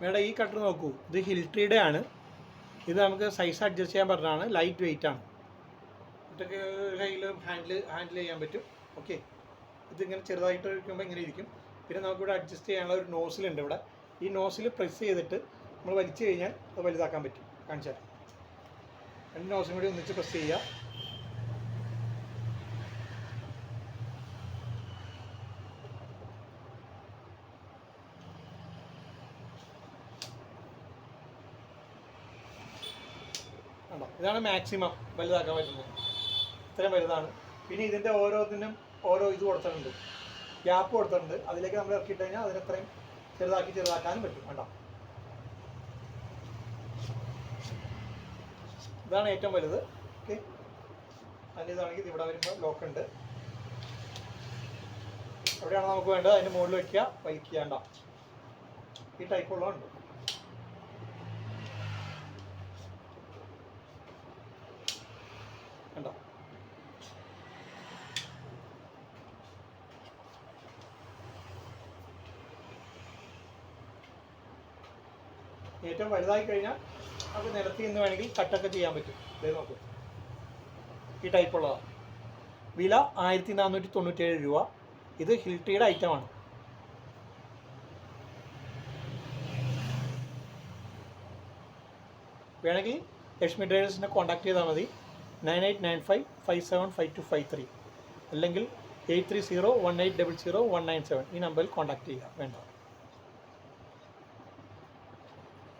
Madam ഈ cutter നോക്കൂ, ഇത് ഹിൽട്രിയുടെ ആണ്. ഇത് നമുക്ക് സൈസ് അഡ്ജസ്റ്റ് ചെയ്യാൻ പറഞ്ഞതാണ്. ലൈറ്റ് വെയിറ്റ് ആണ്. ഇതൊക്കെ കയ്യിൽ ഹാൻഡിൽ ചെയ്യാൻ പറ്റും. ഓക്കെ, ഇതിങ്ങനെ ചെറുതായിട്ട് വയ്ക്കുമ്പോൾ ഇങ്ങനെ ഇരിക്കും. പിന്നെ നമുക്കിവിടെ അഡ്ജസ്റ്റ് ചെയ്യാനുള്ള ഒരു നോസിലുണ്ട് ഇവിടെ. ഈ നോസിൽ പ്രസ് ചെയ്തിട്ട് നമ്മൾ വലിച്ചു കഴിഞ്ഞാൽ അത് വലുതാക്കാൻ പറ്റും. കാണിച്ചാൽ രണ്ട് നോസിലും കൂടി ഒന്നിച്ച് പ്രസ് ചെയ്യുക. കണ്ടോ, ഇതാണ് മാക്സിമം വലുതാക്കാൻ പറ്റുന്നത്. ഇത്രയും വലുതാണ്. പിന്നെ ഇതിൻ്റെ ഓരോന്നിനും ഓരോ ഇത് കൊടുത്തിട്ടുണ്ട്, ഗ്യാപ്പ് കൊടുത്തിട്ടുണ്ട്. അതിലേക്ക് നമ്മൾ ഇറക്കിയിട്ട് കഴിഞ്ഞാൽ അതിനെത്രയും ചെറുതാക്കാനും പറ്റും. കണ്ടോ, ഇതാണ് ഏറ്റവും വലുത്. ഓക്കെ, അതിൻ്റെ ഇതാണെങ്കിൽ ഇവിടെ വരുമ്പോൾ ലോക്ക് ഉണ്ട്. എവിടെയാണ് നമുക്ക് വേണ്ടത് അതിൻ്റെ മുകളിൽ വയ്ക്കുക, വലിക്കുക. കണ്ടോ, ഈ ടൈപ്പുള്ളതുണ്ട്. കണ്ടോ, ഏറ്റവും വലുതായി കഴിഞ്ഞാൽ അത് നിലത്തി നിന്ന് വേണമെങ്കിൽ കട്ടൊക്കെ ചെയ്യാൻ പറ്റും. ഇത് നോക്കും, ഈ ടൈപ്പുള്ളതാണ്. വില 1497 രൂപ. ഇത് ഹിൽട്രിയുടെ ഐറ്റമാണ്. വേണമെങ്കിൽ ലക്ഷ്മി ഡ്രൈവേഴ്സിനെ കോൺടാക്ട് ചെയ്താൽ മതി. 9895575253 അല്ലെങ്കിൽ 8301800197 ഈ നമ്പറിൽ കോൺടാക്ട് ചെയ്യുക. വേണ്ട.